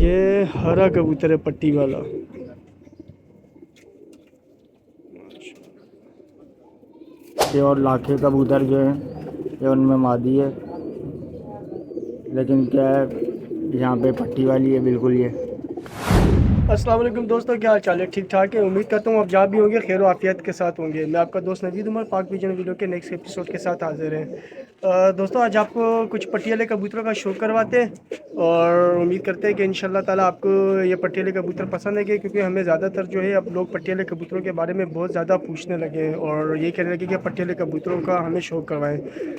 ये हरा कबूतर है पट्टी वाला। ये और लाखे कबूतर जो है ये उनमें मादी है, लेकिन क्या है यहाँ पे पट्टी वाली है बिल्कुल। ये अस्सलाम वालेकुम दोस्तों, क्या हाल चाल है? ठीक ठाक है। उम्मीद करता हूँ आप जहाँ भी होंगे खैर आफियत के साथ होंगे। मैं आपका दोस्त नवीद उमर पाक विजन वीडियो के नेक्स्ट एपिसोड के साथ हाजिर है। दोस्तों आज आपको कुछ पट्टी वाले कबूतरों का शो करवाते हैं और उम्मीद करते हैं कि इंशाल्लाह ताला आपको ये पट्टी वाले कबूतर पसंद आएंगे, क्योंकि हमें ज़्यादातर जो है अब लोग पट्टी वाले कबूतरों के बारे में बहुत ज़्यादा पूछने लगे हैं और ये कहने लगे कि पट्टी वाले कबूतरों का हमें शो करवाएँ।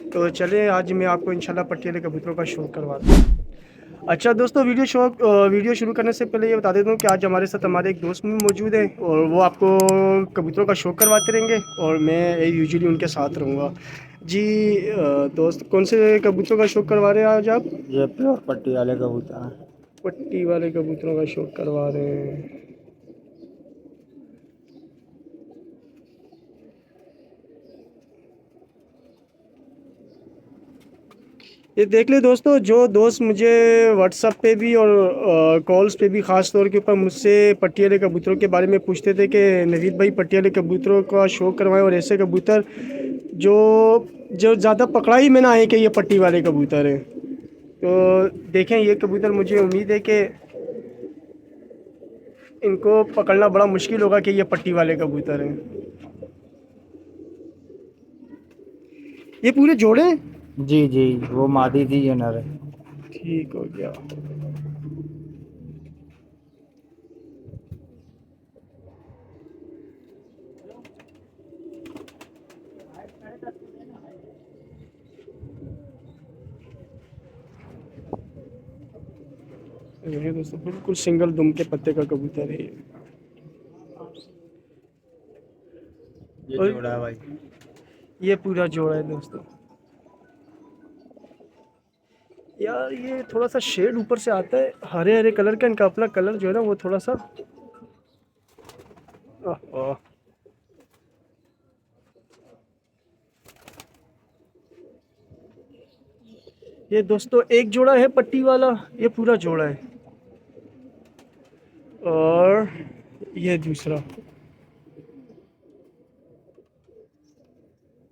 तो चलें आज मैं आपको इंशाल्लाह पट्टी वाले कबूतरों का शो करवाता हूँ। अच्छा दोस्तों, वीडियो शुरू करने से पहले ये बता देता हूँ कि आज हमारे साथ हमारे एक दोस्त भी मौजूद है और वो आपको कबूतरों का शौक करवाते रहेंगे और मैं यूजुअली उनके साथ रहूँगा। जी दोस्त, कौन से कबूतरों का शौक करवा रहे हैं आज आप? ये प्योर पट्टी वाले कबूतर हैं। पट्टी वाले कबूतरों का शौक करवा रहे हैं। ये देख ले दोस्तों, जो दोस्त मुझे व्हाट्सएप पे भी और कॉल्स पे भी ख़ास तौर के ऊपर मुझसे पट्टी वाले कबूतरों के बारे में पूछते थे कि नवीद भाई पट्टी वाले कबूतरों का शौक करवाएं और ऐसे कबूतर जो जो ज़्यादा पकड़ाई में ना आए कि ये पट्टी वाले कबूतर हैं। तो देखें ये कबूतर, मुझे उम्मीद है कि इनको पकड़ना बड़ा मुश्किल होगा कि ये पट्टी वाले कबूतर हैं। ये पूरे जोड़े हैं? जी जी, वो मादी थी, ये नर है। ठीक हो गया। ये दोस्तों बिल्कुल सिंगल दुम के पत्ते का कबूतर है ये और जोड़ा है भाई। ये पूरा जोड़ा है दोस्तों। यार ये थोड़ा सा शेड ऊपर से आता है, हरे हरे कलर का। इनका अपना कलर जो है ना वो थोड़ा सा आह, ये दोस्तों एक जोड़ा है पट्टी वाला, ये पूरा जोड़ा है और ये दूसरा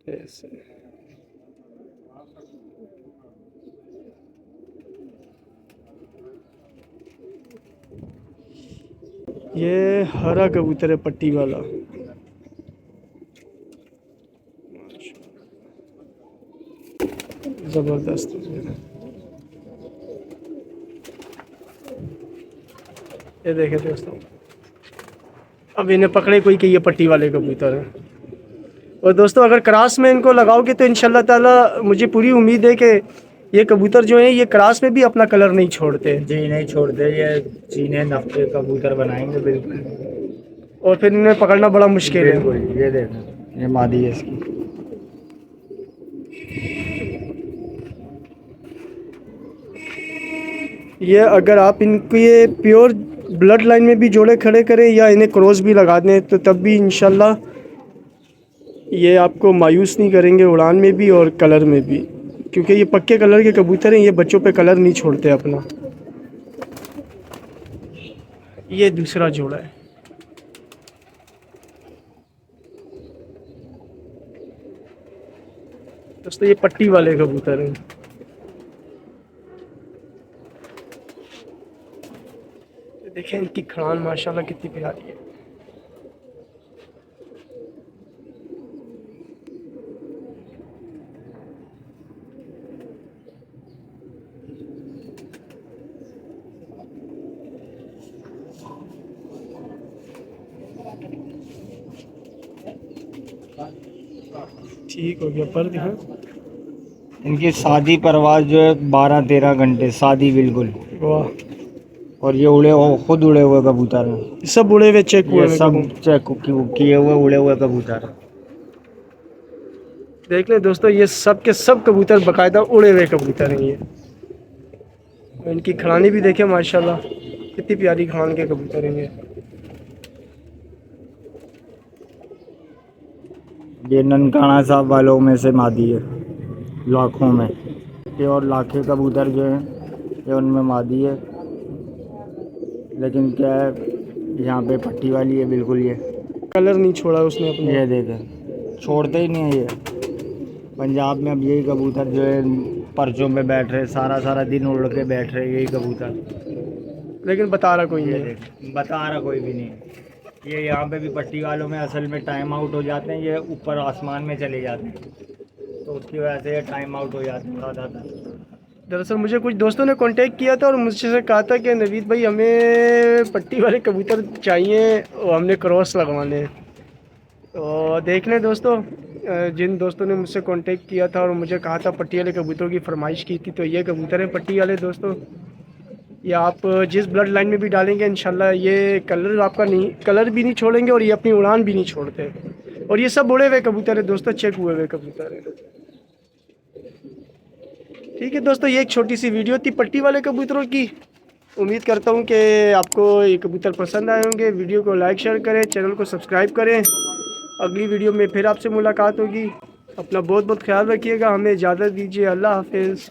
ऐसे। ये हरा कबूतर है पट्टी वाला। जबरदस्त। ये देखे दोस्तों, अब इन्हें पकड़े कोई कि ये पट्टी वाले कबूतर हैं। और दोस्तों अगर क्रॉस में इनको लगाओगे तो इंशाल्लाह ताला मुझे पूरी उम्मीद है कि ये कबूतर जो है ये क्रॉस में भी अपना कलर नहीं छोड़ते। जी नहीं छोड़ते, ये चीने नफ्ते कबूतर बनाएंगे बिल्कुल। और फिर इन्हें पकड़ना बड़ा मुश्किल है। बिल्कुल, ये देखो ये मादी है इसकी। ये अगर आप इनको ये प्योर ब्लड लाइन में भी जोड़े खड़े करें या इन्हें क्रॉस भी लगा दें तो तब भी इंशाल्लाह ये आपको मायूस नहीं करेंगे, उड़ान में भी और कलर में भी, क्योंकि ये पक्के कलर के कबूतर हैं। ये बच्चों पे कलर नहीं छोड़ते अपना। ये दूसरा जोड़ा है। दोस्तों ये पट्टी वाले कबूतर हैं। देखें इनकी खड़ान माशाल्लाह कितनी प्यारी है। ठीक हो गया, पर देखो इनकी शादी परवाज जो है 12-13 घंटे शादी बिल्कुल। वाह, और ये खुद उड़े हुए कबूतर हैं। सब उड़े हुए चेक हुए ये सब चेक किए हुए उड़े हुए कबूतर हैं। देख ले दोस्तों, ये सब के सब कबूतर बाकायदा उड़े हुए कबूतर हैं। ये इनकी खड़ानी भी देखें माशाल्लाह कितनी प्यारी खान के कबूतर हैं ये ननकाना साहब वालों में से मादी है, लाखों में। ये और लाखे कबूतर जो हैं ये उनमें मादी है, लेकिन क्या है, यहाँ पे पट्टी वाली है बिल्कुल। ये कलर नहीं छोड़ा उसने अपने। ये देखें, छोड़ते ही नहीं है ये। पंजाब में अब यही कबूतर जो है पर्चों पे बैठ रहे, सारा सारा दिन उड़ के बैठ रहे यही कबूतर। लेकिन बता रहा कोई ये नहीं। देख, बता रहा कोई भी नहीं। ये यहाँ पे भी पट्टी वालों में असल में टाइम आउट हो जाते हैं, ये ऊपर आसमान में चले जाते हैं, तो उसकी वजह से ये टाइम आउट हो जाते हैं ज़्यादा। दरअसल मुझे कुछ दोस्तों ने कांटेक्ट किया था और मुझसे से कहा था कि नवीद भाई हमें पट्टी वाले कबूतर चाहिए और हमने क्रॉस लगवाने हैं। तो देख लें दोस्तों, जिन दोस्तों ने मुझसे कांटेक्ट किया था और मुझे कहा था पट्टी वाले कबूतरों की फरमाइश की थी, तो ये कबूतर है पट्टी वाले दोस्तों। ये आप जिस ब्लड लाइन में भी डालेंगे इंशाल्लाह ये कलर आपका नहीं, कलर भी नहीं छोड़ेंगे और ये अपनी उड़ान भी नहीं छोड़ते। और ये सब उड़े हुए कबूतर है दोस्तों, चेक हुए हुए कबूतर है। ठीक है दोस्तों, ये एक छोटी सी वीडियो थी पट्टी वाले कबूतरों की। उम्मीद करता हूँ कि आपको ये कबूतर पसंद आए होंगे। वीडियो को लाइक शेयर करें, चैनल को सब्सक्राइब करें। अगली वीडियो में फिर आपसे मुलाकात होगी। अपना बहुत बहुत ख्याल रखिएगा। हमें इजाज़त दीजिए। अल्लाह हाफिज़।